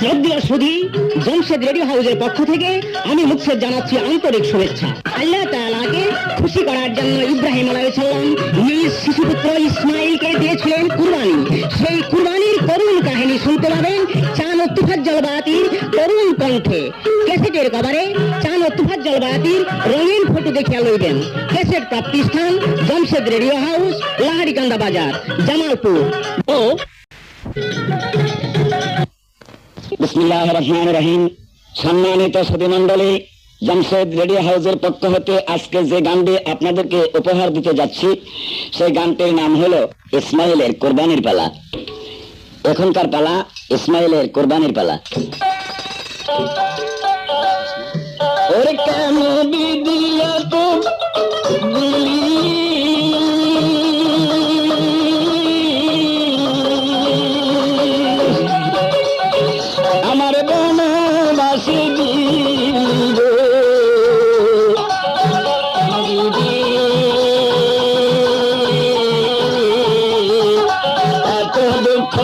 শ্রদ্ধেয় সুধী, জমশেদ রেডিও হাউসের পক্ষ থেকে আমি মুকসেদ জানাচ্ছি আন্তরিক শুভেচ্ছা। আল্লাহ তাআলাকে খুশি করার জন্য ইব্রাহিম আলাইহিস সালাম নিজ শিশুপুত্র ইসমাইলকে দিয়েছিলেন কুরবানি। সেই কুরবানির করুণ কাহিনী শুনতে পাবেন চান ও তুফাজ্জল বাতির করুণ কণ্ঠে। ক্যাসেটের কভারে চান ও তুফাজ্জল বাতির রঙিন ফটো দেখিয়া লইবেন। ক্যাসেট প্রাপ্তি স্থান জমশেদ রেডিও হাউস, লাহারিকান্দা বাজার, জামালপুর। ও বিসমিল্লাহির রহমানির রহিম। সম্মানিত সুধীমণ্ডলী, জমশেদ রেডিও হাউসের পক্ষ হতে আজকে যে গানটি আপনাদেরকে উপহার দিতে যাচ্ছি সেই গানটির নাম হলো ইসমাইলের কোরবানির পালা। এখনকার পালা ইসমাইলের কোরবানির পালা। ওরে কেন বিদিয়া তো আমার বনবাসী এত দুঃখ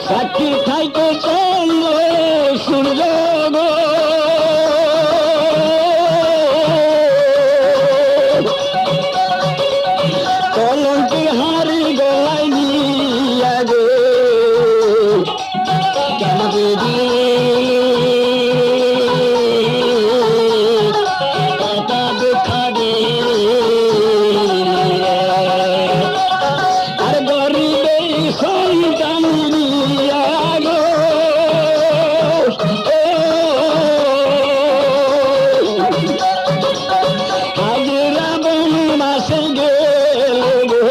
সাক্ষী খাইতে চন্দ্র সূর্য গো, কলঙ্কি হারি গলায় নিয়া গো, কেন দিদি এত দুঃখ রে, আর গরিবের সন্তান নিয়া গো, হাজিরা বনবাসে গেল গো,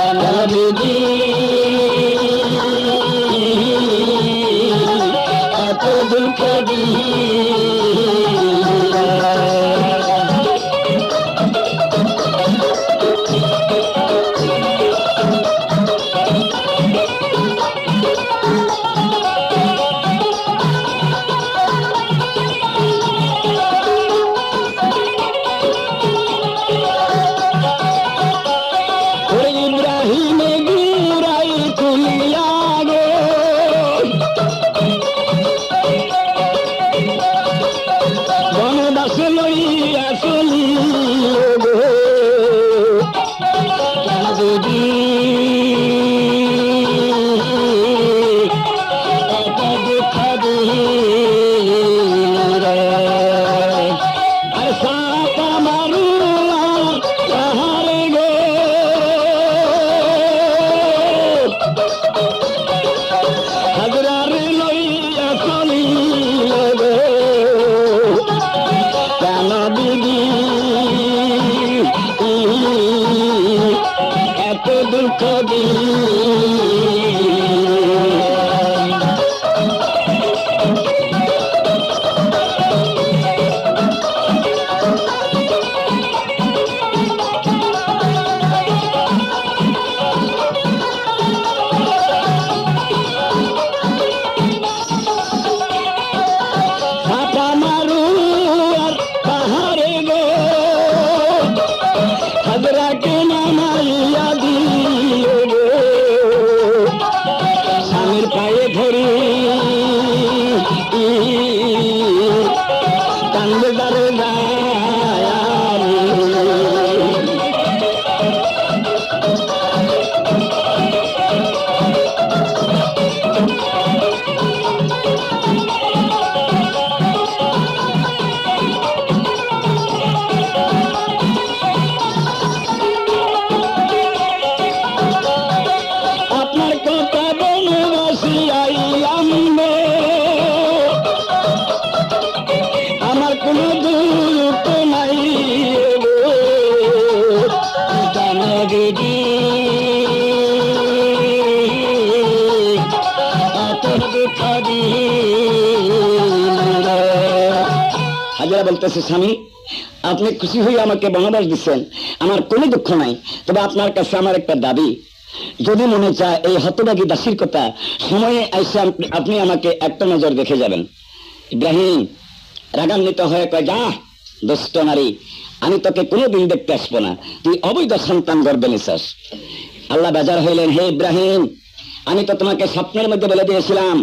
কেন দিদি এত দুঃখ ইব্রাহিমে গুরাই তুলিয়া গো, বনবাসে লইয়া চলিল গো, কেন দিদি এত দুঃখ দিলে, আর সাপা মারুলা তাহারে গো, হাজরারে লইয়া চলিল গো, কেন দিদি এত দুঃখ ছাপা মারু আর পাহাড়ে গো, হাজরাকে নামাইয়া দিও গো, স্বামীর পায়ে ধরি কান্দে দারে আপনার কথা বনবাসী আইলাম গো, আমার কোনো দুঃখ নাই গো, কেন দিদি এত দুঃখ দিলে। হাজরা বলতেছে, স্বামী আপনি খুশি হয়ে আমাকে বনবাস দিচ্ছেন, আমার কোনো দুঃখ নাই, তবে আপনার কাছে আমার একটা দাবি, যদি মনে চায় এই হতভাগী দাসীর কথা সময়ে আইসা আপনি আমাকে একটা নজর দেখে যাবেন। ইব্রাহিম রাগান্বিত হয়ে কয়, যা দুষ্ট নারী, আমি তোকে কোনোদিন দেখতে আসবো না, তুই অবৈধ সন্তান গর্ভে নিছস। আল্লাহ বেজার হইলেন, হে ইব্রাহিম, আমি তো তোমাকে স্বপ্নের মধ্যে বলে দিয়েছিলাম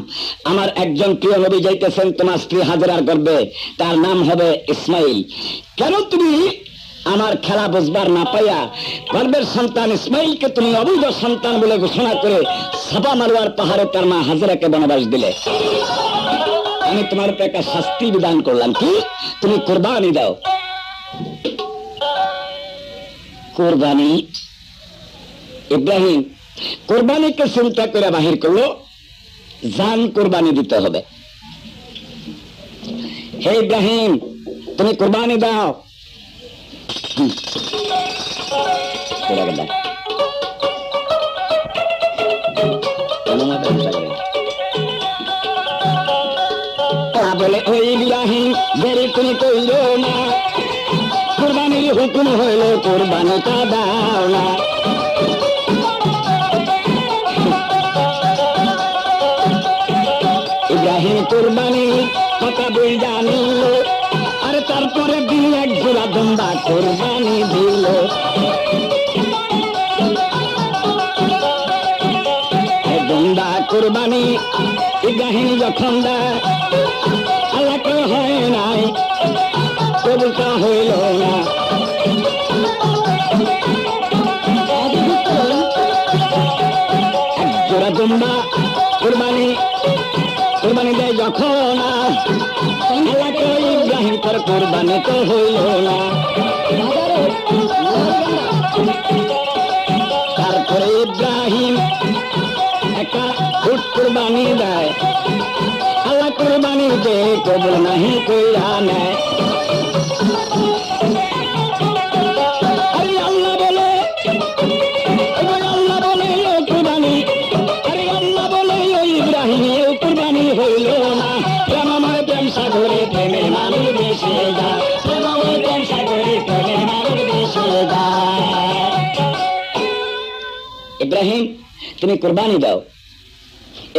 আমার একজন প্রিয় নবী যাইতেছেন তোমার স্ত্রী হাজেরার গর্ভে, তার নাম হবে ইসমাইল। কেন তুমি আমার খেলা বুঝবার না পাইয়া গর্ভের সন্তান ইসমাইলকে তুমি অবৈধ সন্তান বলে ঘোষণা করে সাফা মারওয়ার পাহাড়ে তার মা হাজেরাকে বনবাস দিলে? আমি তোমার উপর একটা শাস্তি বিধান করলাম, কি তুমি কোরবানি দাও। কোরবানি? ইব্রাহিম কোরবানিকে চিন্তা করে বাহির করলো, জান কোরবানি দিতে হবে। হে ইব্রাহিম, তুমি কোরবানি দাও। বলে ওই ইব্রাহিম দেরি তুমি কইল না, কোরবানির হুকুম হইল কোরবানিটা দাও না। ইব্রাহিম কোরবানির কথা বই জানিল, আর তারপরে দিন এক জোড়া দুম্বা কোরবানি দিল। দুম্বা কোরবানি ইব্রাহিম যখন দেয়, আল্লাহ কই হয় নাই, কবুলটা হইল না। এক জোড়া দুম্বা কোরবানি দেয় যখন, আল্লাহ কই ইব্রাহিম তোর কোরবানি তো হইল না। তারপরে ইব্রাহিম একটা উট কোরবানি দেয়, আল্লাহ কোরবানি দে কবুল নাহি কইরা নেয়। আল্লাহ বলে কোরবানি, আরে আল্লাহ বলে ইব্রাহিম কোরবানি হইল না। প্রেমময় প্রেম সাগরে প্রেমের মানুষ বেশি যায়, প্রেমময় প্রেম সাগরে প্রেমের মানুষ বেশি যায়। ইব্রাহিম তুমি কোরবানি দাও।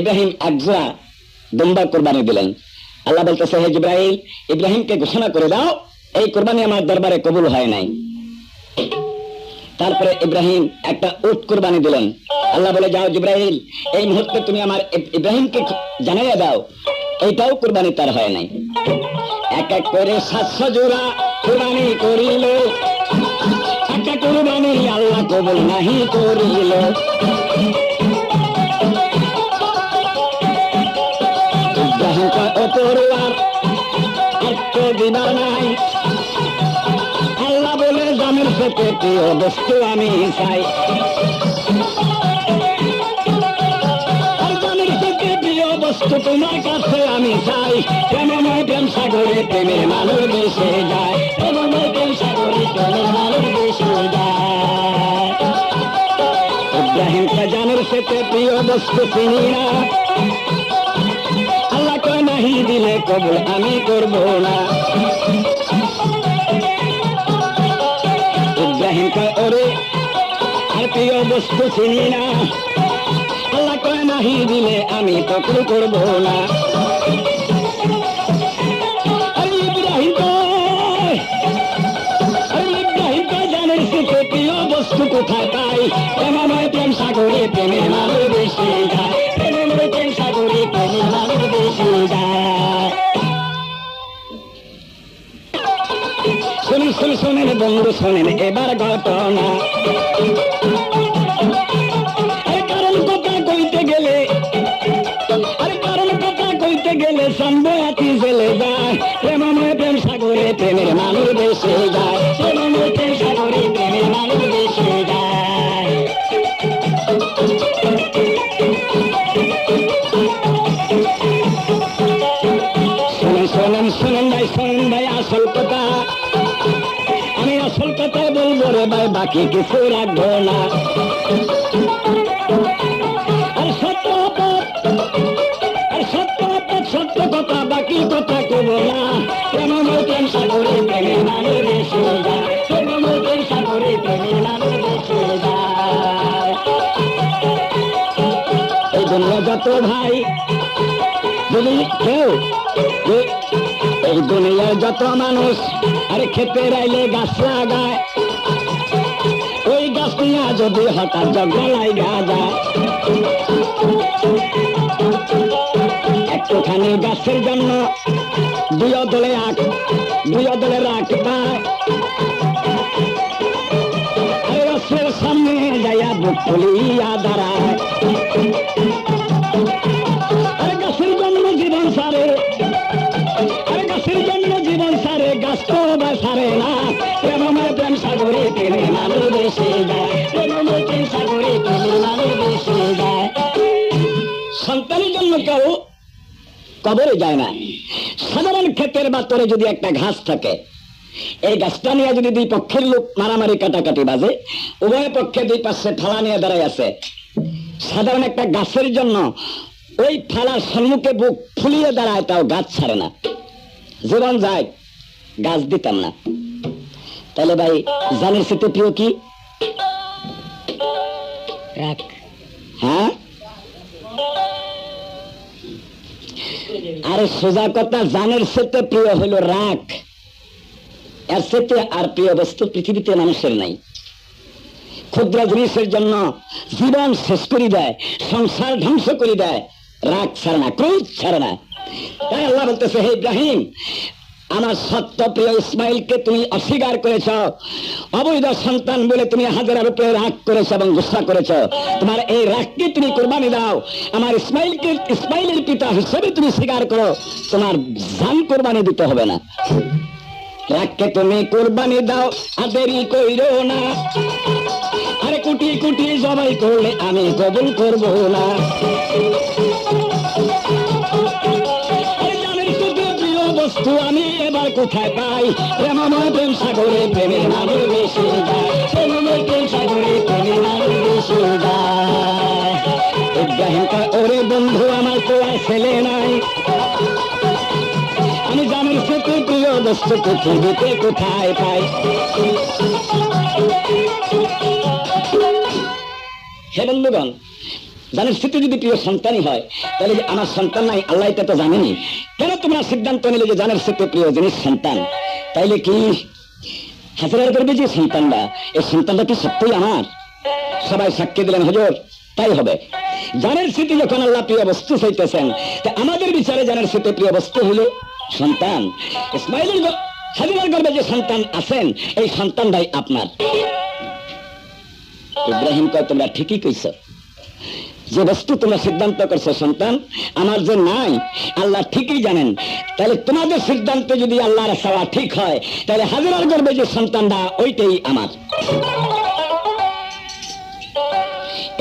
ইব্রাহিম একজোড়া দুম্বা কোরবানি দিলেন। আল্লাহ বলতেছে, হে জিবরাইল, ইব্রাহিমকে ঘোষণা করে দাও এই কোরবানি আমার দরবারে কবুল হয় নাই। তারপরে ইব্রাহিম একটা উট কোরবানি দিলেন। আল্লাহ বলে, যাও জিবরাইল, এই মুহূর্তে তুমি আমার ইব্রাহিমকে জানাইয়া দাও এইটাও কোরবানি তার হয় নাই। এক এক করে 700 জোড়া কোরবানি করিল, একটা কোরবানি আল্লাহ কবুল নাহি করিল। ইব্রাহিম কয়, ও পরিবার এত দিবা নাই। আল্লাহ বলে, জানের সাথে প্রিয় বস্তু আমি চাই, আর জানের সাথে প্রিয় বস্তু তোমার কাছে আমি চাই। প্রেমময় প্রেম সাগরে প্রেমের মানুষ বেশি যায়, প্রেমময় প্রেম সাগরে প্রেমের মানুষ বেশি যায়। ইব্রাহিম জানের সাথে প্রিয় বস্তু চিনি না, আল্লাহ কয় নাহি দিলে কবুল আমি করব না। ইব্রাহিম কয়, ওরে আর প্রিয় বস্তু চিনি না, আল্লাহ কয় নাহি দিলে আমি কবুল করব না। ইব্রাহিম কয় জানের সাথে প্রিয় বস্তু কোথায় পাই? প্রেমময় প্রেম সাগরে প্রেমের মানুষ বেশি যায়, প্রেমময় প্রেম সাগরে প্রেমের মানুষ বেশি যায়। শোনেন বন্ধু শোনেন এবার ঘটনা। কারণ কথা কইতে গেলে সম্ভয়াতি জেলে যায়, প্রেমময় প্রেম সাগরে প্রেমের মানুষ বেশি যায়, প্রেমময় প্রেম সাগরে প্রেমের মানুষ বেশি যায়। শোনেন ভাই আসল কথা, আমি আসল কথা বলবো রে ভাই, বাকি কিছু রাখবো না। আর সত্য কথা বাকি কথা কব না। প্রেমময় প্রেম সাগরে প্রেমের মানুষ বেশি যায়, প্রেমময় প্রেম সাগরে প্রেমের মানুষ বেশি যায়। এই জন্য যত ভাই যদি কেউ এই দুনিয়ার যত মানুষ আরে খেতে রাইলে গাছ লাগায়, ওই গাছ নিয়ে যদি হঠাৎ জগলাই গাজা, একটুখানি গাছের জন্য দুই দলে রাখ পায়, গাছের সামনে যাইয়া বুক ফুলিয়া দাঁড়ায়। আরে গাছের জন্য জীবন সারে, আরে গাছের জন্য জীবন সারে, গাছ তো বা সারে না। প্রেমময় প্রেম সাগরে টেনে মানুষ বেশি যায়, প্রেমময় প্রেম সাগরে টেনে মানুষ বেশি যায়। সন্তানের জন্য কেউ কবরে যায় না। সাধারণ ক্ষেতের বাতরে যদি একটা ঘাস থাকে, এই গাছটা নিয়ে যদি দুই পক্ষের লোক মারামারি কাটাকাটি বাজে, উভয় পক্ষে দুই পাশে ফালা নিয়ে দাঁড়াই আছে, সাধারণ একটা গাছের জন্য ওই ফালার সম্মুখে বুক ফুলিয়ে দাঁড়ায়, তাও গাছ ছাড়ে না। জীবন যায়, গাছ দিতাম না। তাহলে ভাই জানের সাথে প্রিয় কি? রাখ। হ্যাঁ, আরে সোজা কথা, জানের সাথে প্রিয় হইল রাখ। এর সাথে আর প্রিয় বস্তু পৃথিবীতে মানুষের নাই। ক্ষুদ্র জিনিসের জন্য জীবন শেষ করে দেয়, সংসার ধ্বংস করে দেয়, রাগ ছাড়ে না, ক্রোধ ছাড়ে না। তাই আল্লাহ বলতেছে, হে ইব্রাহিম, আমার সত্য প্রিয় ইসমাইলকে তুমি অস্বীকার করেছ, অবৈধ সন্তান বলে তুমি হাজারের উপরে রাগ করেছ এবং গুসা করেছ। তোমার এই রাগকে তুমি কোরবানি দাও, আমার ইসমাইলের পিতা হিসেবে তুমি স্বীকার করো, তোমার জান কোরবানি দিতে হবে না। রাগকে তুমি কোরবানি দাও, আর দেরি কইরো না। আরে কুটি কুটি জবাই করলে আমি কবুল করব না। বস্তু আমি এবার কোথায় পাই? প্রেমময় প্রেম সাগরে প্রেমের মানুষ বেশি যায়, প্রেমময় প্রেম সাগরে প্রেমের মানুষ বেশি যায়। ইব্রাহিম কয়, ওরে বন্ধু, আমার তো আর ছেলে নাই, আমি জানের সাথে প্রিয় বস্তু পৃথিবীতে কোথায় পাই? হে বন্ধুগণ, জানের সাথে যদি প্রিয় সন্তানই হয়, তাহলে যে আমার সন্তান নাই, আল্লাহ এটা তো জানেনি। কেন তোমরা সিদ্ধান্ত নিলে যে জানের সাথে প্রিয় জিনিস সন্তান? তাইলে কি হাজার করবে যে সন্তানটা, এই সন্তানটা কি সত্যই আমার? সবাই সাক্ষী দিলেন, হুজুর তাই হবে। জানের স্মৃতি যখন আল্লাহ প্রিয় বস্তু চাইতেছেন, তা আমাদের বিচারে জানের স্মৃতি প্রিয় বস্তু হলো সন্তান। ইসমাইলের হাজিরার গর্ভে যে সন্তান আছেন, এই সন্তানটাই আপনার। ইব্রাহিম কয়, তোমরা ঠিকই কইছ, যে বস্তু তোমরা সিদ্ধান্ত করছো সন্তান আমার যে নাই, আল্লাহ ঠিকই জানেন। তাহলে তোমাদের সিদ্ধান্তে যদি আল্লাহর চাওয়া ঠিক হয়, তাহলে হাজিরার গর্ভে যে সন্তানটা ওইটাই আমার।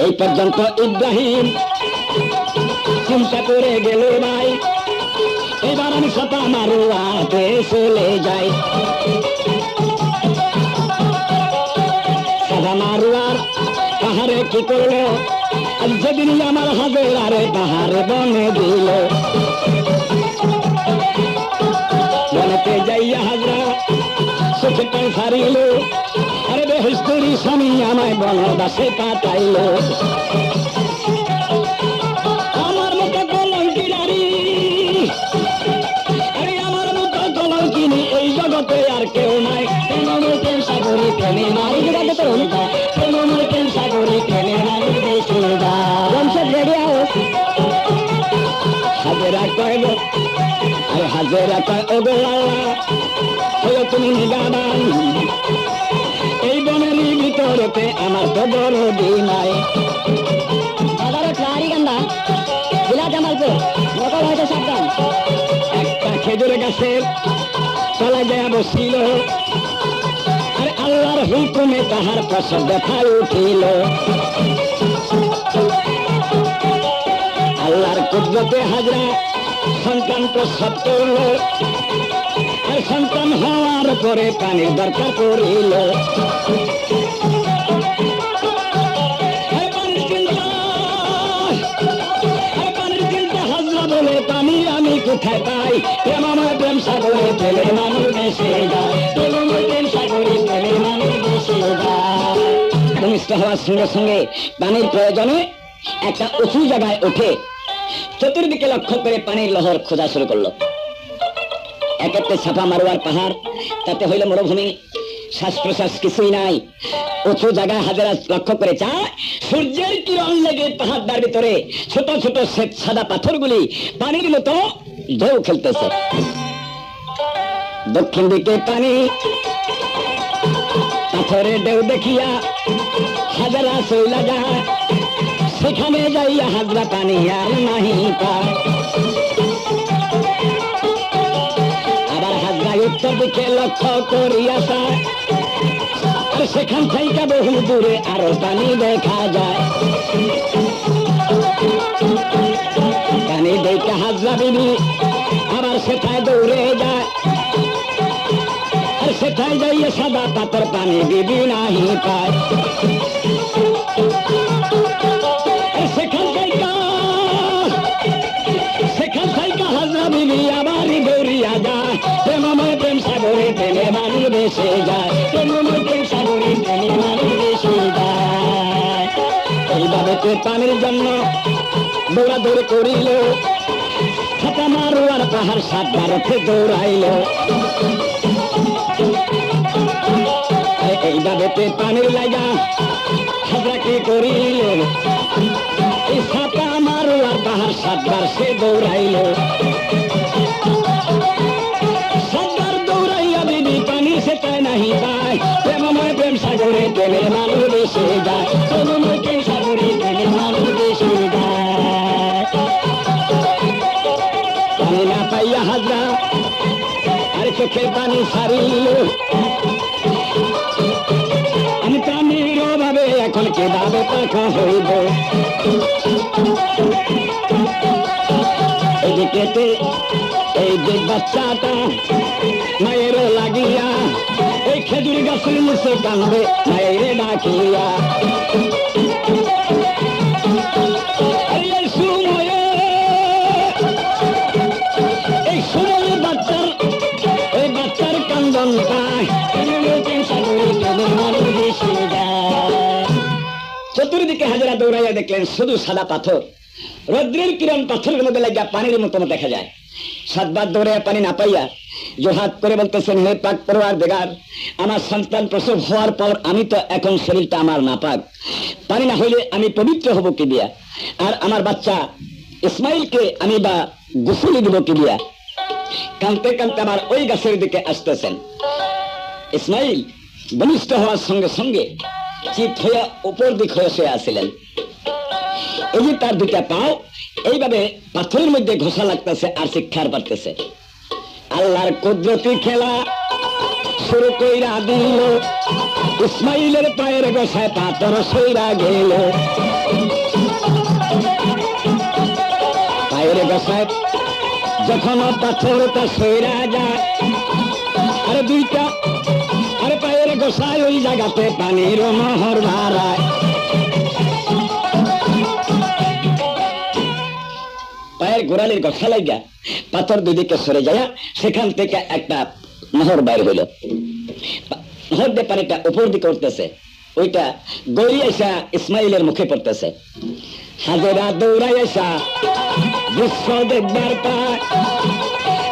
এই পর্যন্ত ইব্রাহিম চিন্তা করে গেল, ভাই এবার আমি সাপা মারুয়াতে চলে যাই। সাদা মারুয়ার পাহাড়ে কি করলো, আর যেদিন আমার হাজেরারে পাহাড়ে বনে দিল। বনেতে যাইয়া হাজরা চোখে পায় সারিল, আরে বেহেশতেরি স্বামী আমায় বনবাসে পাঠাইল। আমার মতো কলঙ্কি নারী, আরে আমার মতো কলঙ্কিনী এই জগতে আর কেউ নাই। প্রেমময় প্রেম সাগরে প্রেমে মারি জগতে তরুণ, প্রেমময় প্রেম সাগরে প্রেমে মারি বেশি যায়। Jamshed ready house. হাজেরা কয় গো, আরে হাজেরা কয়, ও গো আল্লাহ, হলো তুমি নিগাবান, এই বনেরই ভিতরেতে আমার তো বড় নাই। একটা খেজুর গাছের তলা দেয়া বসিল, আর আল্লাহর হুকুমে তাহার প্রসব দেখা উঠিল। আল্লাহর কুদরতে হাজরা সন্তান প্রসব করল, আর সন্তান হওয়ার পরে পানির দরকার পড়িল। পানির চিন্তা হাজরা বলে, পানি আমি কোথায় পাই? প্রেমময় প্রেম সাগরে প্রেমের মানুষ বেশি যায়, প্রেমময় প্রেম সাগরে প্রেমের মানুষ বেশি যায়। ভূমিষ্ঠ হওয়ার সঙ্গে সঙ্গে পানির প্রয়োজনে একটা উঁচু জায়গায় ওঠে, চতুর্দিকে লক্ষ্য করে পানির লহর খোঁজা শুরু করলো। এক একটা ছাপা মারোয়ার পাহাড়, তাতে হইল মরুভূমি, শ্বাস প্রশ্বাস কিছুই নাই। উঁচু জায়গায় হাজারা লক্ষ্য করে চায় সূর্যের কিরণ লেগে পাহাড়টার ভিতরে ছোট ছোট শ্বেত সাদা পাথরগুলি পানির মতো ঢেউ খেলতেছে। দক্ষিণ দিকে পানি, পাথরের ঢেউ দেখিয়া হাজারা চইলা যায়। সেখানে যাইয়া হাজরা পানি আর নাহি পায়। আবার হাজরায় উত্তর দিকে লক্ষ্য করিয়া চায়, আর সেখান থেকে বহু দূরে আরো পানি দেখা যায়। পানি দেখে হাজরা বিবি আবার সেটাই দৌড়ে যায়, আর সেটাই যাইয়া সাদা পাথর পানি বিবি নাহি পায়। সেখান থেকে হাজরা বিবি আবারই দৌড়িয়া যায়। প্রেমময় প্রেম সাগরে প্রেমে মানুষ ভেসে যায়। প্রেমময় প্রেম সাগরে প্রেমে মানুষ ভেসে যায়। এইভাবে পানির জন্য দৌড়াদৌড়ি করিল, ছাতা মারোয়ার পাহাড় 7 বার দৌড়াইল। এইভাবে পানির লাগা হাজরা কি করিল, এই ছাতা মারোয়ার পাহাড় 7 বার সে দৌড়াইল। 7 বার দৌড়াইয়া বিবি পানি সেটাই নাহি পায়। প্রেমময় প্রেম সাগরে প্রেমে মানুষ ভেসে যায়। প্রেমময় প্রেম সাগরে প্রেমে মানুষ ভেসে যায়। পানি না পাইয়া হাজরা আর চোখের পানি ছাড়িল। আমি পানির অভাবে এখন কিভাবে পাখা হইব। এদিকে এই যে বাচ্চাটা মায়েরও লাগিয়া এই খেজুর গাছের নিচে কান্দে মায়েরে ডাকিয়া। এই সময়ে বাচ্চার কান্দন পায়। চতুর্দিকে হাজারা দৌড়াইয়া দেখলেন শুধু সাদা পাথর, রৌদ্রের কিরণ পাথরের মধ্যে লাগিয়া পানির মতো দেখা যায়। 7 বার দৌড়াইয়া পানি না পাইয়া জোহাত করে বলতেছেন, হে পাক পরওয়ারদিগার, আমার সন্তান প্রসব হওয়ার পর আমি তো এখন শরীরটা আমার নাপাক, পানি না হইলে আমি পবিত্র হব কি দিয়া? আর আমার বাচ্চা ইসমাইলকে আমি বা গোসল দিব কি দিয়া? কাঁদতে কাঁদতে আমার ওই গাছের দিকে আসতেছেন। ইসমাইল বলিষ্ঠ হওয়ার সঙ্গে সঙ্গে চিত হইয়া উপর দিক হয়ে শুয়ে আসিলেন। এই যে তার 2টা পাও এইভাবে পাথরের মধ্যে ঘষা লাগতেছে আর শিক্ষার পারতেছে। আল্লাহর কুদরতি খেলা শুরু কইরা দিল। ইসমাইলের পায়ের গোসায় পাথর সইরা গেল। পায়ের গোসায় যখন পাথরটা সইরা যায়, আরে 2টা আরে পায়ের গোসায় ওই জায়গাতে পানির মোহর বাড়ায়। পায়ের গোড়ালির গোসা লাগা পাথর 2 দিকে সরে যায়, সেখান থেকে একটা মোহর বাইর হইল। মোহর দিয়ে পানিটা উপর দিকে উঠতেছে, ওইটা গড়ি এসা ইসমাইলের মুখে পড়তেছে। হাজেরা দৌড়াই এসা দৃশ্য দেখবার পায়,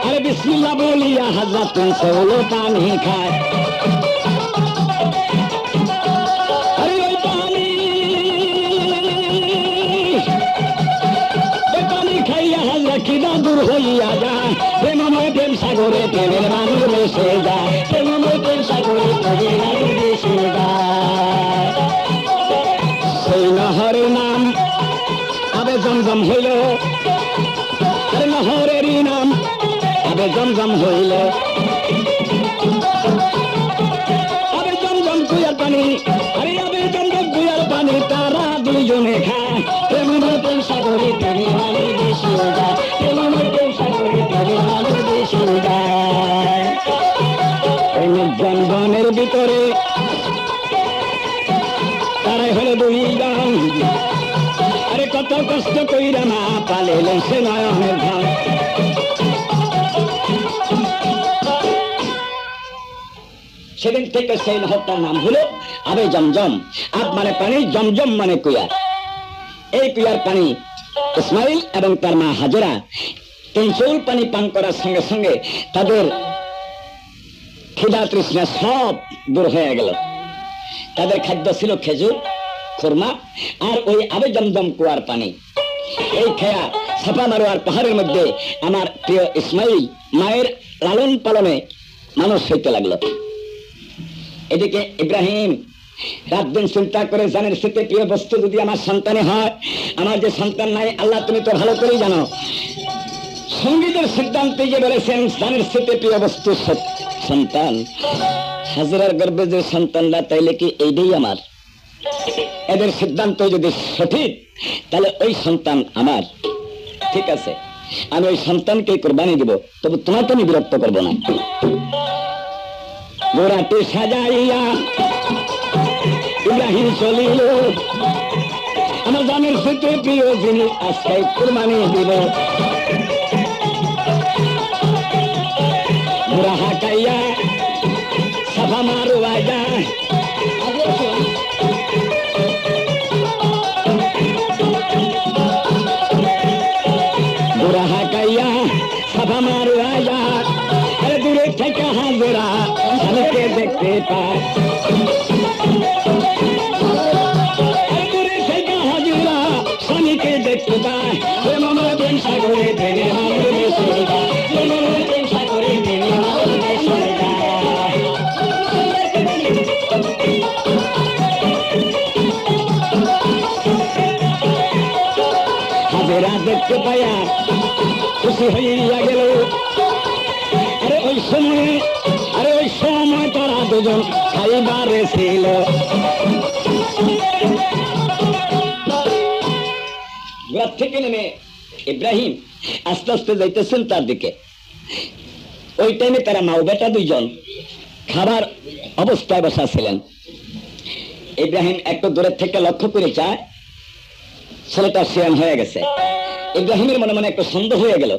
আরে বিসমিল্লাহ বলিয়া হাজরা তুলছে হলো পানি খায়। আরে ওই পানি খাইয়া হাজরা খিদা দূর হইয়া যায়। প্রেমময় প্রেম সাগরে প্রেমের মানুষ ভেসে যায়। প্রেমময় প্রেম সাগরে প্রেমের মানুষ ভেসে যায়। সেই নহরের নাম আবে জমজম হইল, আরে নহরেরই নাম আবে জমজম হইল। আবে জমজম কুয়ার পানি, আরে আবে জমজম কুয়ার পানি তারা 2 জনে খায়। প্রেমময় প্রেম সাগরে প্রেমের মানুষ ভেসে যায়। প্রেমময় প্রেম সাগরে প্রেমের মানুষ ভেসে যায়। এই নির্জন বনের ভিতরে তারাই হলো 2 জন, আরে কত কষ্ট কইরা মা পালেলেন সে নয়নের ধন। সেদিন থেকে সেই নহরটার নাম হলো আবে জমজম। আব মানে পানি, জমজম মানে কুয়া। এই কুয়ার পানি ইসমাইল এবং তার মা হাজেরা 3 চুল পানি পান করার সঙ্গে সঙ্গে তাদের খিদা তৃষ্ণা সব দূর হয়ে গেল। তাদের খাদ্য ছিল খেজুর, খুরমা আর ওই আবে জমজম কুয়ার পানি। এই খেয়া সাফা মারোয়ার পাহাড়ের মধ্যে আমার প্রিয় ইসমাইল মায়ের লালন পালনে মানুষ হইতে লাগলো। এদিকে ইব্রাহিম রাত দিন চিন্তা করে জানের সাথে প্রিয় বস্তু যদি আমার সন্তানে হয়, আমার যে সন্তান নাই আল্লাহ তুমি তো ভালো করেই জানো, সঙ্গীতের সিদ্ধান্তে যে বলেছেন জানের সাথে প্রিয় বস্তু সন্তান, হাজেরার গর্ভে যে সন্তানরা তাইলে কি এইটাই আমার? এদের সিদ্ধান্ত যদি সঠিক তাহলে ওই সন্তান আমার। ঠিক আছে, আমি ওই সন্তানকে কোরবানি দিব, তবে তোমাকে আমি বিরক্ত করবো না। গোড়াটি সাজাইয়া ইব্রাহিম চলিল, আমার জানের সাথে প্রিয় জিনিস আজকে কোরবানি দিব। গোড়া হাঁকাইয়া সাফা মারোয়া যায়, গোড়া হাঁকাইয়া সাফা মারোয়া যায়, আরে দূরে থেকে হাজেরা স্বামীকে দেখতে পায়, দূরে থেকে হাজেরা স্বামীকে দেখতে পায়। প্রেম সাগরে প্রেমে মামলে চলে যায়, প্রেম সাগরে প্রেমে মামলে চলে যায়। হাজেরা দেখতে পায়া খুশি হইয়া গেল। আরে ওই সময় তারা দুজন খাইবারে ছিল। ঘর থেকে নেমে ইব্রাহিম আস্তে আস্তে যাইতেছেন তার দিকে। ওই টাইমে তারা মা বেটা দুইজন খাবার অবস্থায় বসা ছিলেন। ইব্রাহিম একটু দূরের থেকে লক্ষ্য করে চায় ছেলেটা শিয়ান হয়ে গেছে। ইব্রাহিমের মনে মনে একটু সন্দেহ হয়ে গেল,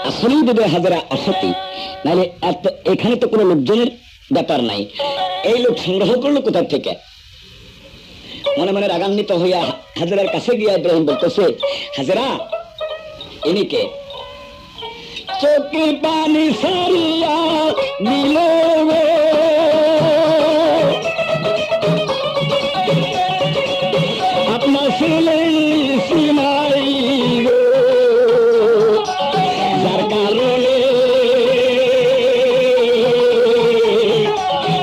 আসলেই যদি হাজেরা অসতী, নাহলে এখানে তো কোনো লোকজনের ব্যাপার নাই, এই লোক সংগ্রহ করলো কোথা থেকে? মনে মনে রাগান্বিত হইয়া হাজেরার কাছে গিয়া ইব্রাহিম বলতেছে, হাজেরা ইনি কে? চোখে পানি সারিয়া নিল আপনার ছেলে ইসমাইল, যার কারণে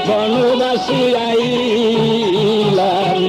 বনবাসী আইলাম।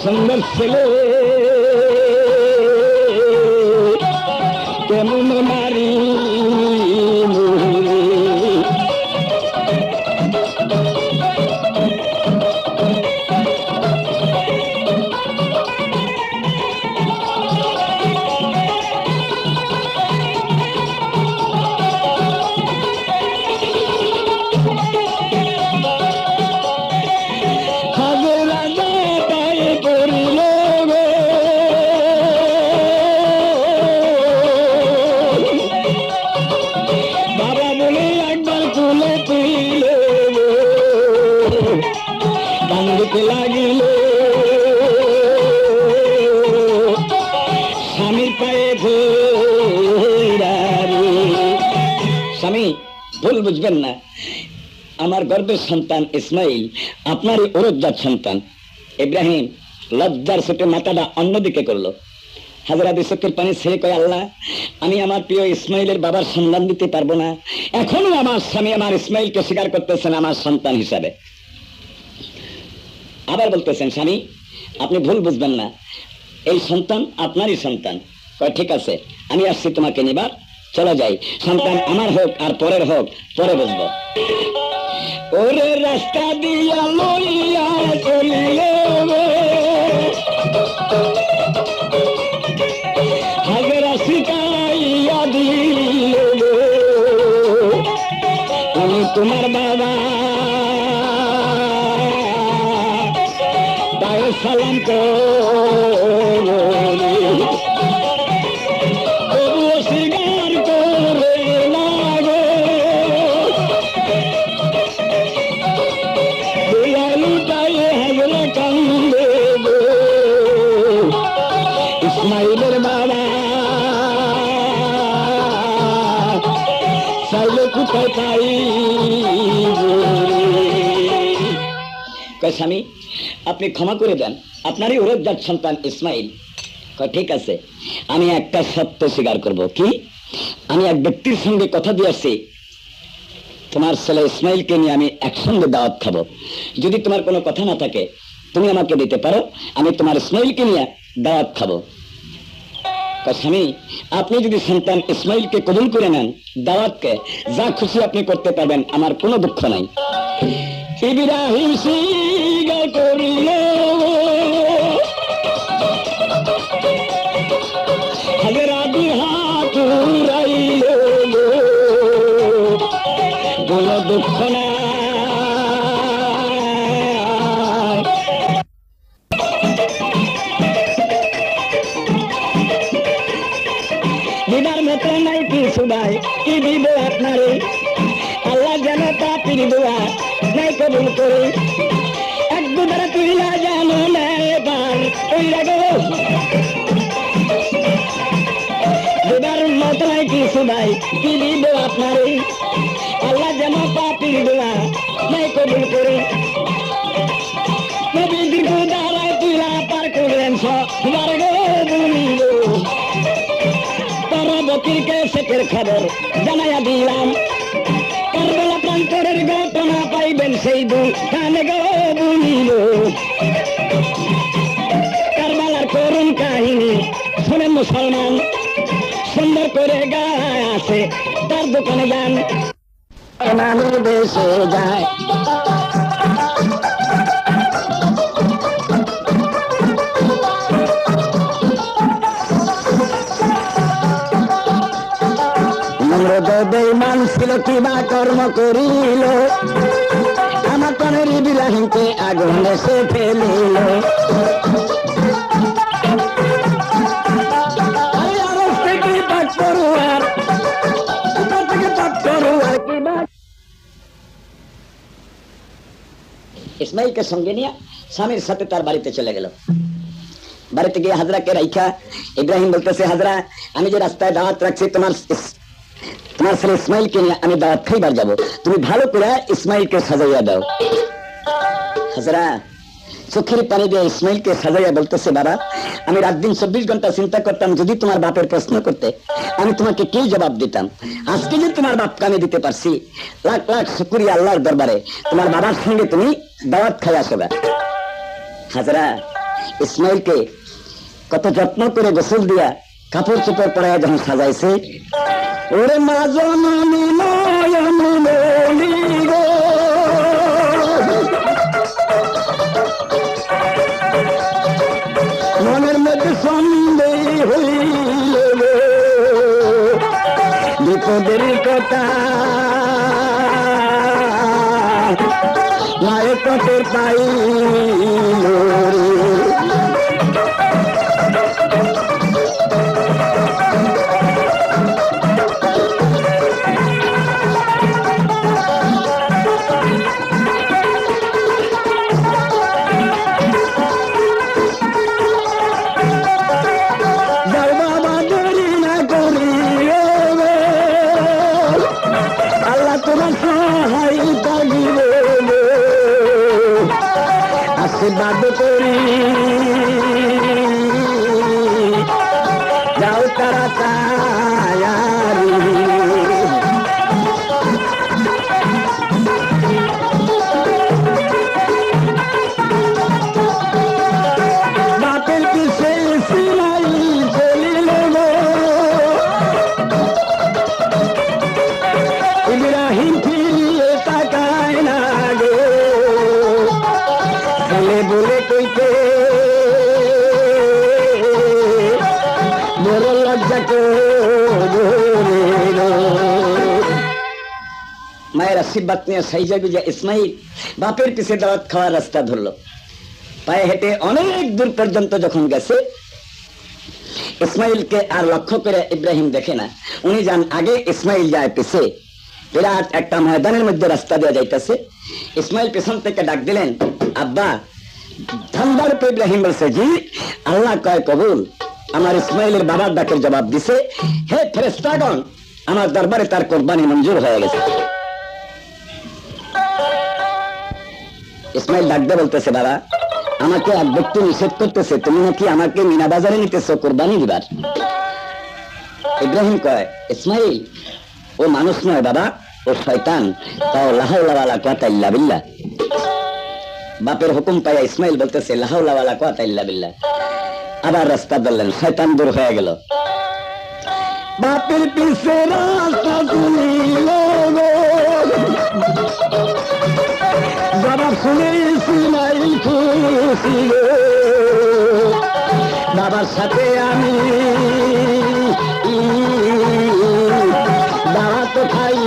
সুন্দর ছেলে কেমন মারি লাগিল স্বামীর পায়ে স্বামী ভুল বুঝবেন না, আমার গর্ভের সন্তান ইসমাইল আপনারই ওরজ্জাত সন্তান। ইব্রাহিম লজ্জার চোটে মাথাটা অন্যদিকে করলো। হাজেরা দুই চোখের পানি ছেড়ে কয়, আল্লাহ আমি আমার প্রিয় ইসমাইলের বাবার সন্ধান দিতে পারবো না। এখনো আমার স্বামী আমার ইসমাইলকে স্বীকার করতেছেন আমার সন্তান হিসাবে। আবার বলতেছেন, স্বামী আপনি ভুল বুঝবেন না, এই সন্তান আপনারই সন্তান। কয় ঠিক আছে, আমি আসছি তোমাকে নিবার, চলো যাই, সন্তান আমার হোক আর পরের হোক পরে বুঝবো। ওরে রাস্তা দিয়া লইয়া চলিলে সালাম করে তবুও স্বীকার করে না গো লুটাই হাজরা কান্দে গো ইসমাইলের বাবা চাইলে কোথায় পাই স্বামী আপনি ক্ষমা করে দেন, আপনারই ওরজাত সন্তান ইসমাইল। ঠিক আছে, আমি একটা সত্য স্বীকার করব। কি? আমি এক ব্যক্তির সঙ্গে কথা দিয়েছি, তোমার ছেলে ইসমাইলকে নিয়ে আমি একসঙ্গে দাওয়াত খাবো। যদি তোমার কোনো কথা না থাকে তুমি আমাকে দিতে পারো, আমি তোমার ইসমাইলকে নিয়ে দাওয়াত খাবো। স্বামী আপনি যদি সন্তান ইসমাইলকে কবুল করে নেন, দাওয়াতকে যা খুশি আপনি করতে পারবেন, আমার কোনো দুঃখ নাই। ইব্রাহিম স্বীকার করিল হাজরা দুহাত উড়াইল কোনো দুঃখ নাই। দিদার মতো নাই কিছু নাই, কি দিব আপনারে, আল্লাহ যেন পাপির দোয়া নাই কবুল করে। এক দুধারা তুইলা জানো না এবার ওই রাগো দিদার মতো নাই কিছু নাই, কি দিব আপনারে, আল্লাহ যেন পাপির দোয়া নাই কবুল করে। নবী দীর্ঘ দাঁড়ায় তুইলা পার করলেন সবার গো বলিল পরবর্তীকে শেখের খবর জানাইয়া দিলাম। কারবালা প্রান্তরের ঘটনা পাইবেন সেই দুখানে গো বলিল কারবালার করুণ কাহিনী শোনেন মুসলমান, সুন্দর করে গায় আছে তার দোকানে যান, নামি দেশে যায়। বেঈমান ছিল কিবা কর্ম করিল, আমার প্রাণের ইব্রাহিমকে আগুনে সে ফেলিল। ইসমাইলকে সঙ্গে নিয়ে স্বামীর সাথে তার বাড়িতে চলে গেল। বাড়িতে গিয়ে হাজরাকে রাইখা ইব্রাহিম বলতেছে, হাজরা আমি যে রাস্তায় দাওয়াত রাখছি তোমার ছেলে ইসমাইলকে নিয়ে আমি দাওয়াত খাইবার যাবো, তুমি ভালো করে ইসমাইলকে সাজাইয়া দাও। হাজরা চোখের পানি দিয়ে ইসমাইলকে সাজাইয়া বলতেছে, বাবা আমি রাত দিন 24 ঘন্টা চিন্তা করতাম, যদি তোমার বাপের প্রশ্ন করতে আমি তোমাকে কি জবাব দিতাম। আজকে যে তোমার বাপকে আমি দিতে পারছি, লাখ লাখ শুকরিয়া আল্লাহর দরবারে। তোমার বাবার সঙ্গে তুমি দাওয়াত খাই আসবে। হাজরা ইসমাইলকে কত যত্ন করে গোসল দিয়া কাপড় চোপড় পরাইয়া যখন সাজাইছে, ওরে মা জননী নয়নী মনি গো মনের মধ্যে সন্দেহ হইল গো, বিপদের কথা মায়ের পথের পাইল আশীর্বাদ করি যাও তাড়াতাড়ি। বাপের পিছে সিলাই চলিল গো ইব্রাহিম ফিরিয়ে তাকায় না গো, বলে কইতে বড় লজ্জা মায়ের আশীর্বাদ নিয়ে সাইজা গুজা ইসমাইল বাপের পিছে দাওয়াত খাওয়ার রাস্তা ধরলো। পায়ে হেঁটে অনেক দূর পর্যন্ত যখন গেছে, ইসমাইলকে আর লক্ষ্য করে ইব্রাহিম দেখে না, উনি যান আগে, ইসমাইল যায় পিছে। বিরাট একটা ময়দানের মধ্যে রাস্তা দেওয়া যাইতেছে, ইসমাইল পেছন থেকে ডাক দিলেন, আব্বা। ঠান্ডার উপর ইব্রাহিম বলছে, জি। আল্লাহ কয় কবুল। আমার ইসমাইলের বাবার ডাকের জবাব দিছে, হে ফেরেশতাগণ, আমার দরবারে তার কোরবানি মঞ্জুর হয়ে গেছে। ইসমাইল ডাক দিয়ে বলতেছে, বাবা, আমাকে এক ব্যক্তি নিষেধ করতেছে, তুমি নাকি আমাকে মিনা বাজারে নিতেছো কোরবানি দিবার। ইব্রাহিম কয়, ইসমাইল, ও মানুষ নয় বাবা, ও শয়তান। তাও লা হাওলা ওয়ালা কুওয়াতা ইল্লা বিল্লাহ। বাপের হুকুম পাইয়া ইসমাইল বলতেছে, লা হাওলা ওয়ালা কুওয়াতা ইল্লা বিল্লাহ। আবার রাস্তা ধরলেন, শয়তান দূর হয়ে গেল। বাপের পিছে রাস্তা চলিল গো, জবাব শুনে ইসমাইল খুশি গো। বাবার সাথে আমি দাওয়াত খাই।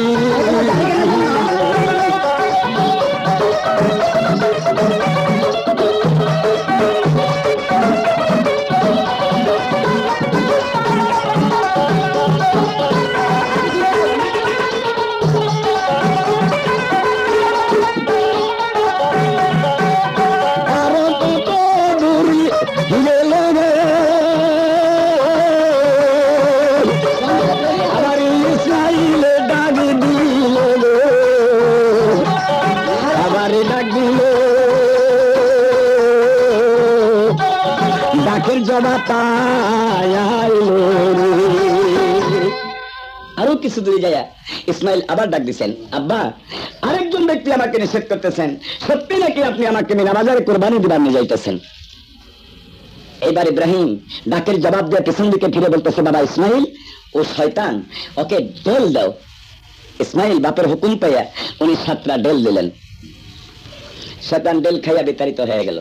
আরো কিছু দূরে যায় ইসমাইল আবার ডাক দিচ্ছেন, আব্বা, আরেকজন ব্যক্তি আমাকে নিষেধ করতেছেন, সত্যি নাকি আপনি আমাকে মিনা বাজারে কোরবানি দিবার নিয়ে যাইতেছেন? এবার ইব্রাহিম ডাকের জবাব দিয়ে পেছন দিকে ফিরে বলতেছে, বাবা ইসমাইল, ও শয়তান, ওকে ডেল দাও। ইসমাইল বাপের হুকুম পাইয়া উনি 7টা ডেল দিলেন। শয়তান ডেল খাইয়া বিতাড়িত হয়ে গেল।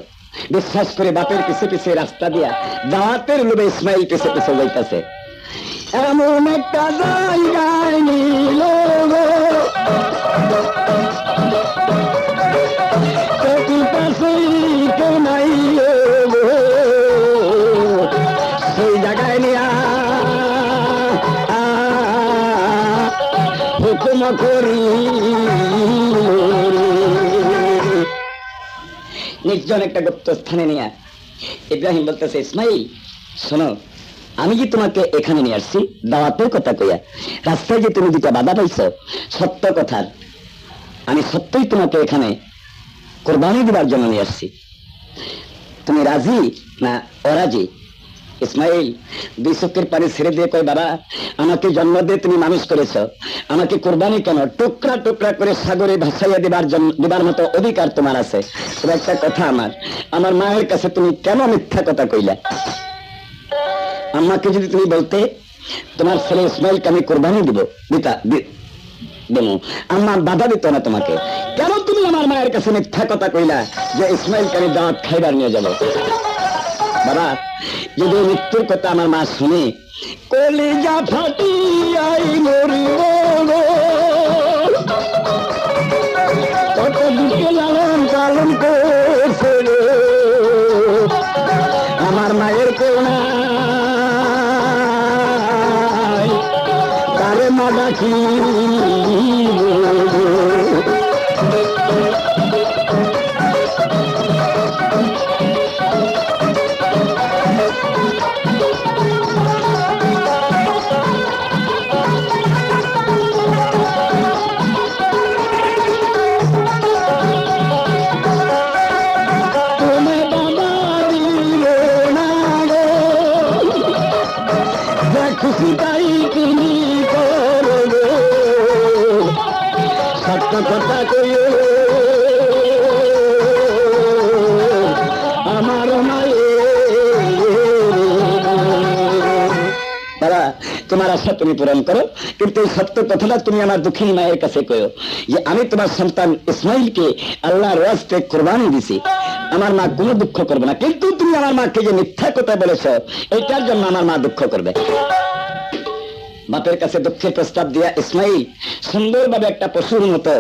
বিশ্বাস করে বাপের পিছে পিছে রাস্তা দিয়া দাওয়াতের লোভে ইসমাইল পিছে পিছে যাইতেছে। এমন একটা জায়গায় নিল গো, কেউ নাই গো, সেই জায়গায় নিয়া হুকুম করি। নির্জন একটা গুপ্ত স্থানে নিয়ে ইব্রাহিম বলতেছে, ইসমাইল শোনো, আমি যে তোমাকে এখানে নিয়ে আসছি দাওয়াতের কথা কইয়া, রাস্তায় যে তুমি 2টা বাধা পাইছ, সত্য কথার, আমি সত্যই তোমাকে এখানে কোরবানি দিবার জন্য নিয়ে আসছি। তুমি রাজি না অরাজি? ইসমাইল 2 চোখের পানি ছেড়ে দিয়ে কয়, বাবা, আমাকে জন্ম দিয়ে তুমি মানুষ করেছ, আমাকে কোরবানি কেন, টুকরা টুকরা করে সাগরে ভাসাইয়া দিবার মতো অধিকার তোমার আছে। তবে একটা কথা, আমার মায়ের কাছে তুমি কেন মিথ্যা কথা কইলা? আম্মাকে যদি তুমি বলতে তোমার ছেলে ইসমাইলকে আমি কোরবানি দিব, আম্মা বাধা দিত না তোমাকে, কেন তুমি আমার মায়ের কাছে মিথ্যা কথা কইলা যে ইসমাইলকে আমি দাওয়াত খাইবার নিয়ে যাব? বাবা, যদি মৃত্যুর কথা আমার মা শুনে, কলিজা ফাটিয়াই মরিব গো, কত দুঃখে লালন পালন করছে আমার মায়ের কেউ নাই, তারে মা ডাকি। খুশি তাই তুমি করবে, সত্য কথা কইও আমার মায়ের। তোমার আশা তুমি পূরণ করো, কিন্তু এই সত্য কথাটা তুমি আমার দুঃখিনী মায়ের কাছে কইও যে আমি তোমার সন্তান ইসমাইলকে আল্লাহর ওয়াস্তে কোরবানি দিছি, আমার মা কোনো দুঃখ করবে না। কিন্তু তুমি আমার মাকে যে মিথ্যা কথা বলেছ, এটার জন্য আমার মা দুঃখ করবে। বাপের কাছে দুঃখের প্রস্তাব দিয়া ইসমাইল সুন্দরভাবে একটা পশুর মতো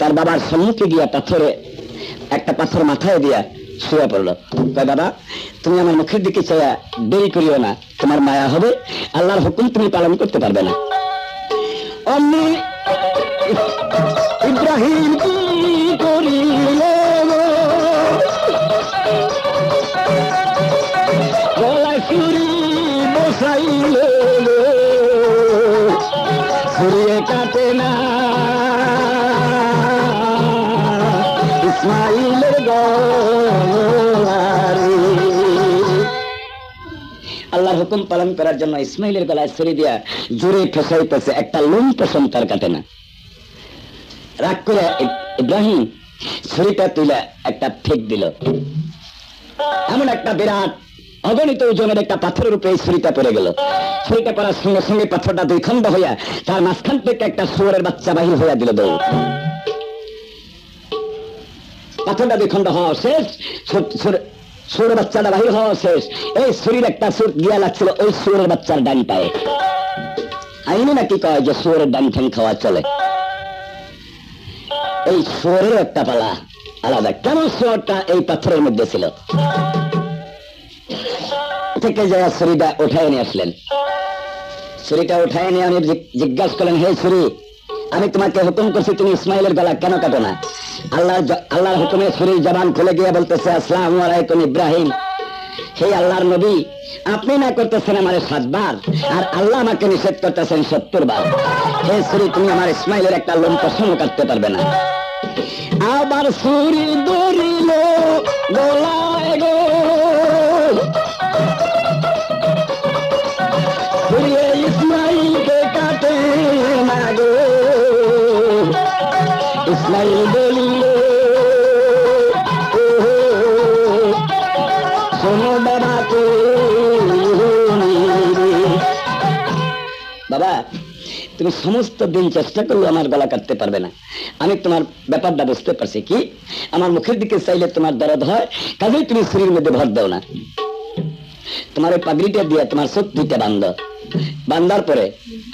তার বাবার সম্মুখে গিয়া একটা পাথর মাথায় দিয়া শুয়ে পড়লো। কয় বাবা তুমি আমার মুখের দিকে চাইয়া দেরি করিও না, তোমার মায়া হবে, আল্লাহর হুকুম তুমি পালন করতে পারবে না। অমনি ইব্রাহিম কি করিল, গলায় ছুরি বসাইল, ছুরিয়ে কাটে না ইসমাইলের গলারে। আল্লাহর হুকুম পালন করার জন্য ইসমাইলের গলায় ছুরি দিয়া জোরে ফেসাইতেছে, একটা লোম পশম তার কাটে না। রাগ করে ইব্রাহিম ছুরিটা তুলে একটা ফেক দিল। এমন একটা বিরাট অগণিত ওজনের একটা পাথরের উপরে ছুরিটা পড়ে গেল। ছুরিটা পড়ার সঙ্গে সঙ্গে পাথরটা দুই খণ্ড হইয়া তার মাঝখান থেকে একটা শুয়োরের বাচ্চা বাহির হইয়া দিল দৌড়। পাথরটা দুই খণ্ড হওয়া শেষ, শুয়োরের বাচ্চাটা বাহির হওয়া শেষ। এই ছুরির একটা সুর গিয়া লাগছিল ওই শুয়োরের বাচ্চার ডান পায়ে। আইনি নাকি কয় যে শুয়োরের ডান ঠ্যাং খাওয়া চলে, এই শুয়োরের একটা পালা আলাদা। কেন শুয়োরটা এই পাথরের মধ্যে ছিল? থেকে যায় ছুরিটা উঠায় নিয়ে আসলেন। ছুরিটা উঠায় নিয়ে আমি জিজ্ঞাসা করলেন, হে ছুরি, আমি তোমাকে হুকুম করছি তুমি ইসমাইলের গলা কেন কাটো না? আল্লাহর হুকুমে ছুরির জবান খুলে গিয়ে বলতেছে, আসসালামু আলাইকুম ইব্রাহিম, হে আল্লাহর নবী, আপনি না করতেছেন আমার 7 বার, আর আল্লাহ আমাকে নিষেধ করতেছেন 70 বার। হে ছুরি, তুমি আমার ইসমাইলের একটা লোম পশম কাটতে পারবে না। আবার ছুরি ধরিল গলায় গো, ছুরিয়ে ইসমাইলকে কাটে না গো। ইসমাইল বলিল, শোনো বাবাকে, বাবা তুমি সমস্ত দিন চেষ্টা করলে আমার গলা কাটতে পারবে না। আমি তোমার ব্যাপারটা বুঝতে পারছি, কি আমার মুখের দিকে চাইলে তোমার দরদ হয়, কাজেই তুমি শরীর মধ্যে ভর দাও না। তোমার ওই পাগড়িটা দিয়া তোমার চোখ দুইটা বান্ধার পরে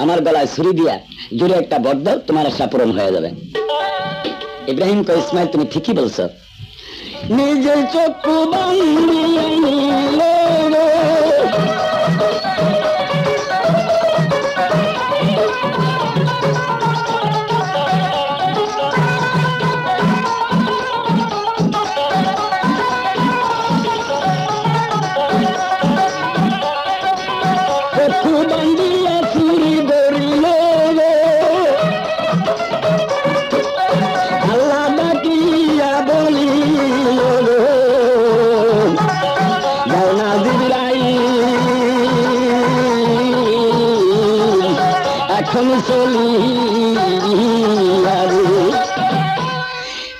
আমার গলায় ছুরি দিয়া জোরে একটা বর দাও, তোমার আশা পূরণ হয়ে যাবে। ইব্রাহিম কয়, ইসমাইল তুমি ঠিকই বলছো। নিজের চক্ষু বান্ধিয়ে নিল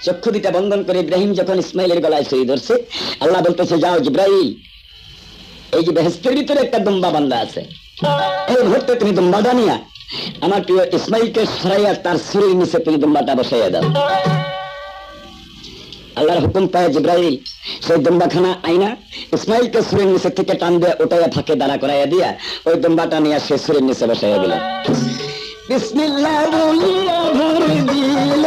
চক্ষু দুটা বন্ধন করে ইব্রাহিম যখন ইসমাইলের গলায় ছুরি ধরছে, আল্লাহ বলতেছে, যাও জিব্রাইল, এই যে বেহেশতের ভিতরে একটা দুম্বা বান্দা আছে, এই মুহূর্তে তুমি দুম্বাটা নিয়া আমার প্রিয় ইসমাইলকে সরাইয়া তার ছুরির নিচে তুমি দুম্বাটা বসাইয়া দাও। আল্লাহর হুকুম পায় জিব্রাইল সেই দুম্বাখানা আইনা ইসমাইলকে ছুরির নিচে থেকে টান দিয়ে ওটাইয়া ফাঁকে দাঁড়া করাইয়া দিয়া ওই দুম্বাটা নিয়ে সে ছুরির নিচে বসাইয়া দিল। বিসমিল্লাহ বলিয়া ভর দিল,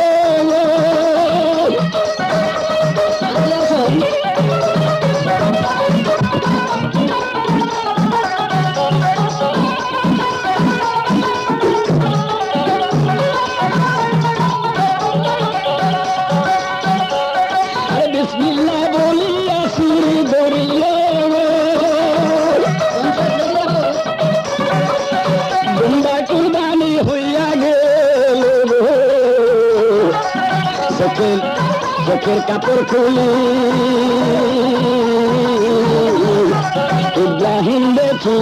বিসমিল্লাহ বলিয়া ছুরি ধরিল, দুম্বা কুরবানি হইয়া গেল, চোখের কাপড় খুলি ইব্রাহিম দেখি,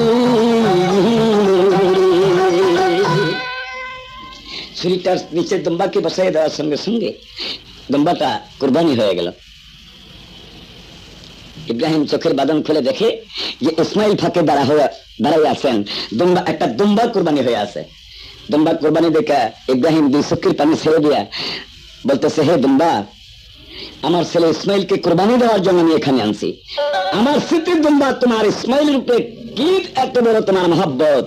ছুরিটার নিচে দুম্বাকে বসাই দেওয়ার সঙ্গে সঙ্গে দুম্বাটা কুরবানি হয়ে গেল। ইব্রাহিম চোখের বাদন খুলে দেখে যে ইসমাইল ফাঁকে দাঁড়াই আছেন, একটা দুম্বা কুরবানি হয়ে আছে। দুম্বা কুরবানি দেখে ইব্রাহিম দুই চোখের পানি ছেড়ে দিয়া বলতেছে, হে দুম্বা, আমার ছেলে ইসমাইলকে কুরবানি দেওয়ার জন্য আমি এখানে আনছি। আমার স্মৃতির দুম্বা তোমার ইসমাইলের উপরে কি এত বড় তোমার মহব্বত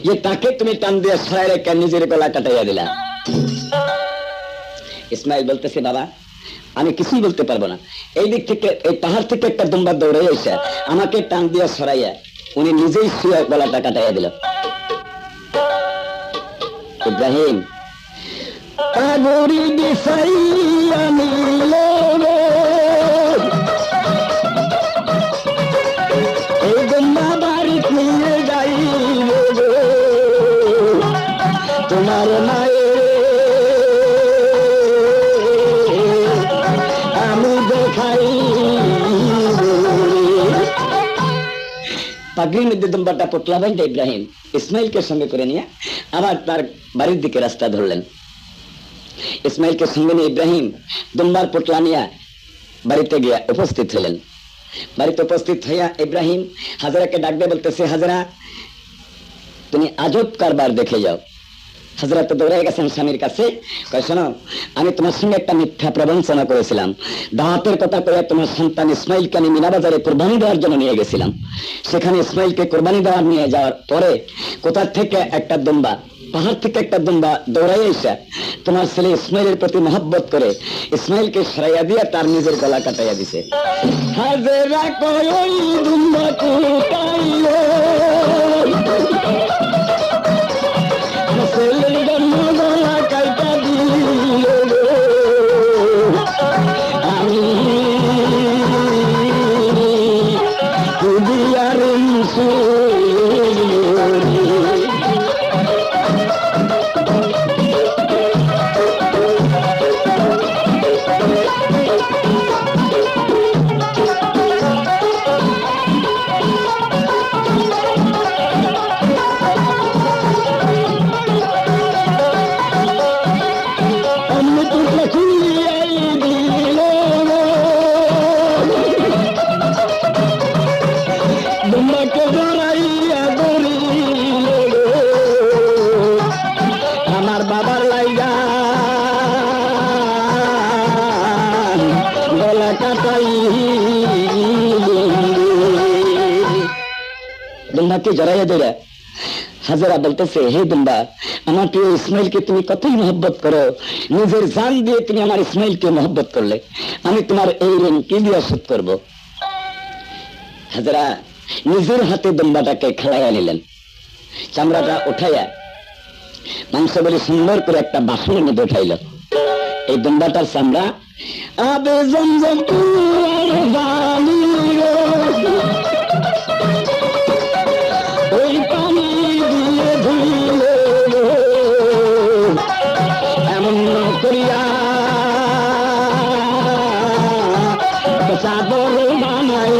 যে তাকে তুমি টান দিয়ে সরাই রেখে নিজের গলা কাটাইয়া দিলা। ইসমাইল বলতেছে, বাবা আমি কিছুই বলতে পারবো না। এই দিক থেকে, এই পাহাড় থেকে একটা দুম্বা দৌড়ে এসে আমাকে টান দিয়া সরাইয়া উনি নিজেই শুয়ে গলাটা কাটাইয়া দিল। ইব্রাহিম পাগড়ি দিছাইয়া নিল রে, এই দুম্বা বাড়ি নিয়ে যাইব রে, তোমার মায়ের আমি দেখাই। পাগড়ির মধ্যে দুম্বাটা পটলা বাইন্দা ইব্রাহিম ইসমাইলকে সঙ্গে করে নিয়ে আবার তার বাড়ির দিকে রাস্তা ধরলেন। ইসমাইলকে সঙ্গে নিয়ে ইব্রাহিম দুম্বার পটলা নিয়ে বাড়িতে গিয়া উপস্থিত হলেন। বাড়িতে উপস্থিত হইয়া ইব্রাহিম হাজরাকে ডাক দিয়ে বলতেছে, হাজরা তুমি আজব কারবার দেখে যাও। হাজরা তো দৌড়ে গেছেন স্বামীর কাছে, কয় শোনো, আমি তোমার সঙ্গে একটা মিথ্যা প্রবঞ্চনা করেছিলাম। দাওয়াতের কথা কয়ে তোমার সন্তান ইসমাইলকে আমি মিনা বাজারে কোরবানি দেওয়ার জন্য নিয়ে গেছিলাম। সেখানে ইসমাইলকে কোরবানি দেওয়ার নিয়ে যাওয়ার পরে কোথা থেকে একটা দুম্বা, পাহাড় থেকে একটা দুম্বা দৌড়াই এসে তোমার ছেলে ইসমাইলের প্রতি মহব্বত করে ইসমাইলকে সরাইয়া দিয়ে তার নিজের গলা কাটাইয়া দিছে। হাজরা কয় ওই দুম্বা কোথায়, ছেলের জন্য গলা কাটা দিল আমি কুদিয়ার আমার বাবার লাইগা গলা কাটাই দুম্বাকে জড়াইয়া ধরে হাজরা বলতেছে, হে দুম্বা, আমার প্রিয় ইসমাইলকে তুমি কতই মহব্বত করো, নিজের জান দিয়ে তুমি আমার ইসমাইলকে মহব্বত করলে, আমি তোমার এই ঋণ কি দিয়ে শোধ করবো। হাজরা নিজের হাতে দুম্বাটাকে খেলাইয়া নিলেন, চামড়াটা উঠাইয়া মাংস বলে সুন্দর করে একটা বাসনের মধ্যে উঠাইল। এই দুম্বাটার চামড়া আবে জমজম ওই পানি দিয়ে ধুইল এমন করিয়া চাদর বানাই।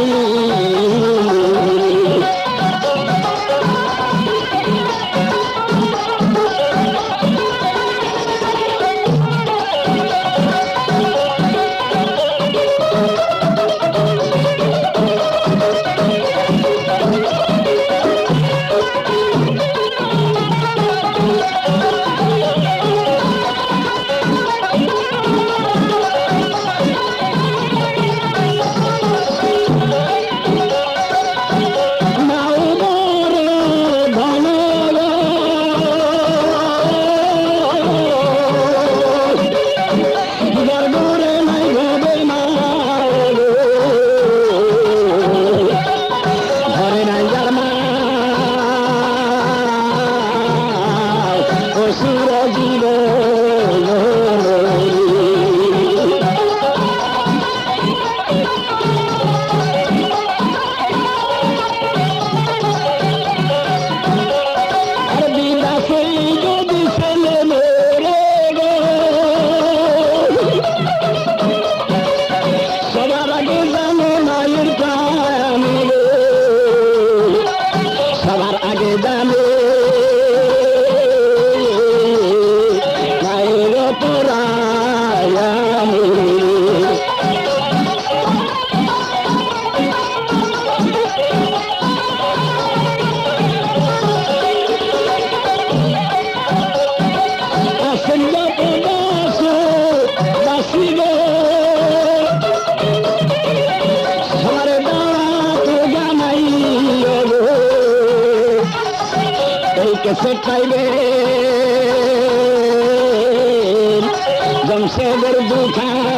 कैसे पाइबे জমশেদের দুখানে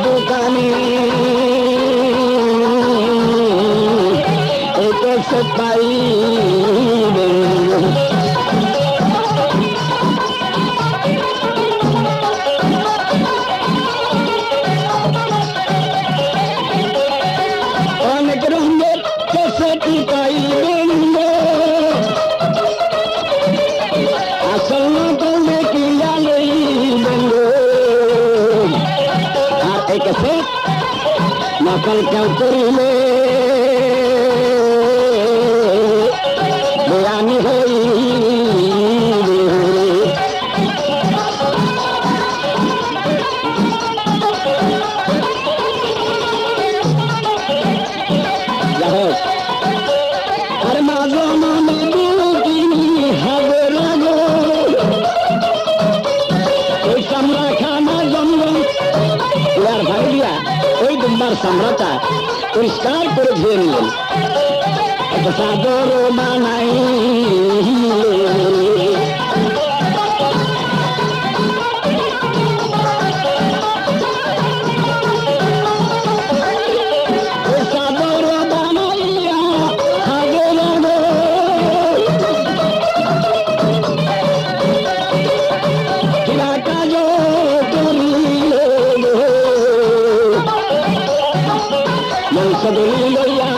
দোকানে कैसे पाइबे অনেক রঙের कैसे পাইবেন আসল না করলে কি জানেন कैसे नकल क्यों करिले बेरानी होई अरे माजो माने की हवे लगो कोई समरा खाना जमगम यार भाई दिया ওই দুম্বার সামরাটা পরিষ্কার করে ধুয়ে নিলেন একটা চাদর বানাই চাদর বানাইয়া হাগে লাগো কিনা কাজ করিলে সদলি লইয়া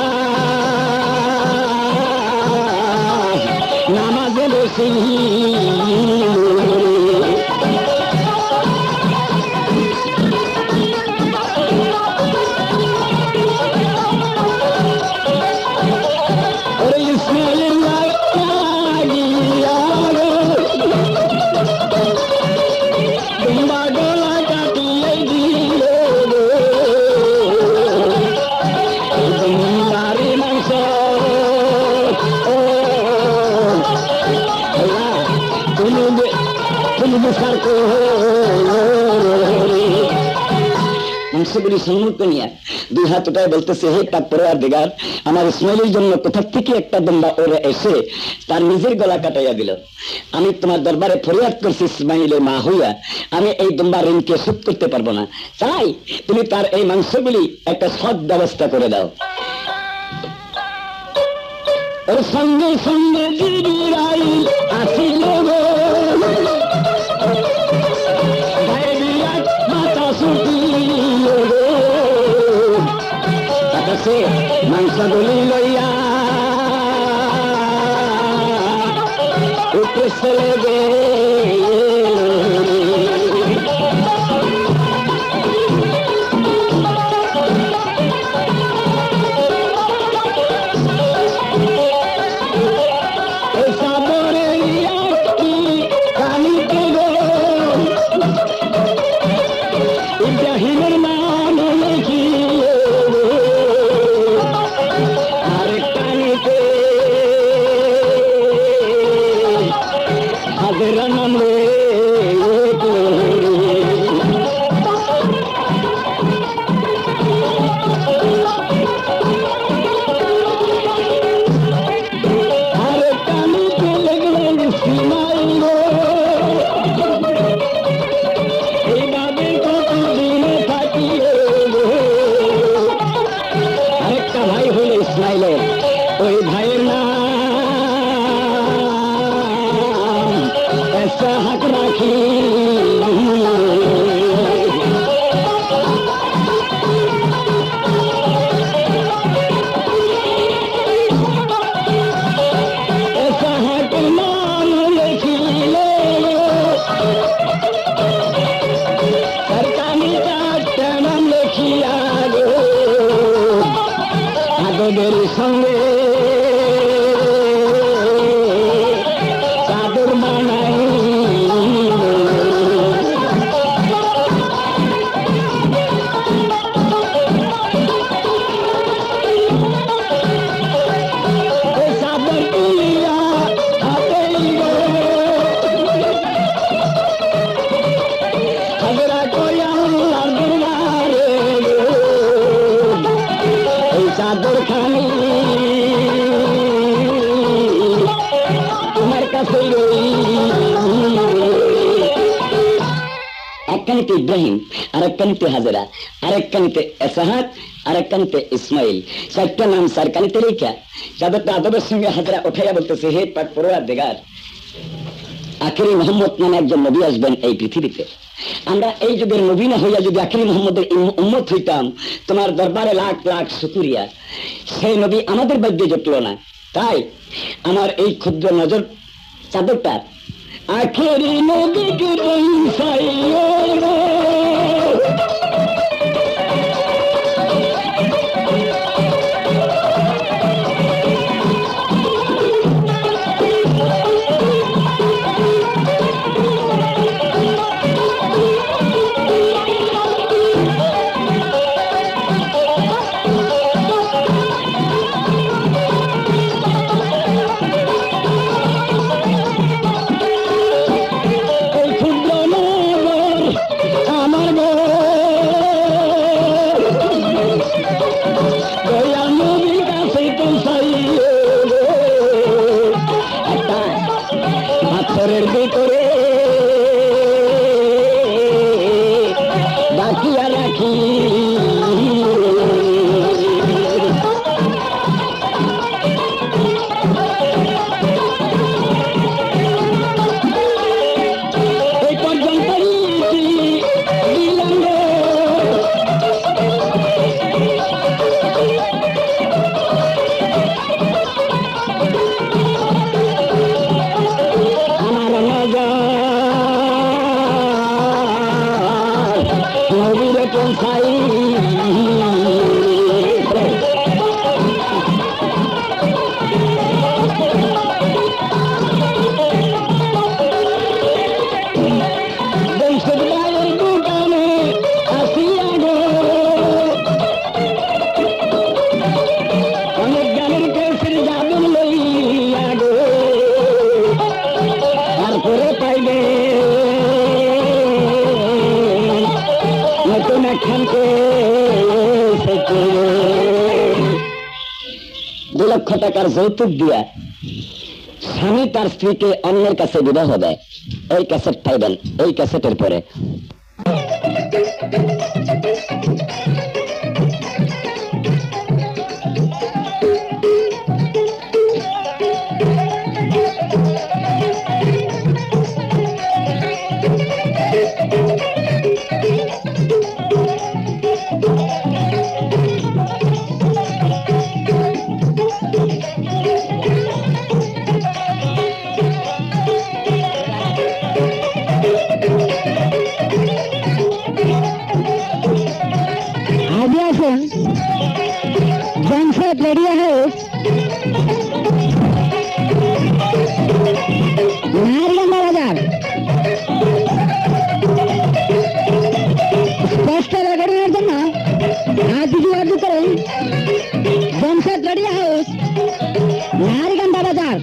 নামাজে বসি ওরে ইসমাইল দুম্বা গলা কাটিয়ে দিল মাংসগুলি সম্মুখ নিয়ে দুই হাত উঠায় বলতেছে, হে পাক পরওয়ারদিগার, আমার ইসমাইলের জন্য কোথা থেকে একটা দম্বা ওরে এসে তার নিজের গলা কাটাইয়া দিল। আমি তোমার দরবারে ফরিয়াদ করছি ইসমাইলের মা হইয়া, আমি এই দম্বার ঋণকে শোধ করতে পারবো না, চাই তুমি তার এই মাংসগুলি একটা সৎ ব্যবস্থা করে দাও। ওর সঙ্গে সঙ্গে জিবরাইল আসিল গো, মাথা সুটিল গো, সে মাংসগুলি লইয়া উপরে চলে গেল। ইব্রাহিমের নাম লিখিয়ে আরেকটা নিতে হাজের নাম রে আরেকটা নিতে লেগলেন ইসমাইল। আরেকটা ভাই হইল ইসমাইলের, ওই ভাইয়ের নাম ইসহাক রাখি। ইসহাকের নাম লিখিলে নাম লেখিয়া গো আগদের সঙ্গে ওই চাদর তুলিয়া হাতেই গো হাজরা কইয়া আল্লাহর দরবারে এই চাদর খানি তোমার কাছে একখানিতে ইব্রাহিম, আরেকখানিতে হাজরা, আরেকখানিতে এসাহাক, আরেকখানিতে ইসমাইল, চারটা নাম চারখানিতে রেখা চাদরটা আদবের সঙ্গে হাজরা উঠাইয়া বলতেছে, হে পাক পরওয়ারদিগার, আখিরি মোহাম্মদ নামে একজন নবী আসবেন এই পৃথিবীতে। আমরা এই যুগের নবী না হইয়া যদি আখিরি মোহাম্মদের উম্মত হইতাম, তোমার দরবারে লাখ লাখ শুকরিয়া। সেই নবী আমাদের ভাগ্যে জুটল না, তাই আমার এই ক্ষুদ্র নজর চাদরটা আখেরি নবীকে পৌঁছাইও রে। পাথরের ভিতরে ডাকিয়া রাখি এই পর্যন্ত দিলাম রে। নবীরে পৌঁছাই বংশীবাইয়ের দোকানে আসিয়া গো অনেক গানের কেসের জাদুর লইয়া গো তারপরে পাইবে নতুন একখানকে 2 লক্ষ টাকার যৌতুক দিয়া স্বামী তার স্ত্রীকে অন্যের কাছে বিবাহ দেয়। এই ক্যাসেট পাইবেন এই ক্যাসেটের পরে। জামশেদ রেডিও হাউস নারগন্ধা বাজার স্পষ্ট রেকর্ডিংয়ের জন্য হাত দিদি অর্জন করেন। জামশেদ রেডিও হাউস নারগন্ধা বাজার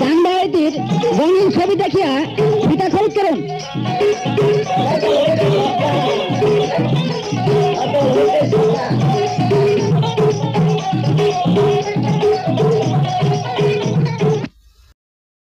চান্দা রঙিন ছবি দেখিয়া পিতা খরিদ করেন।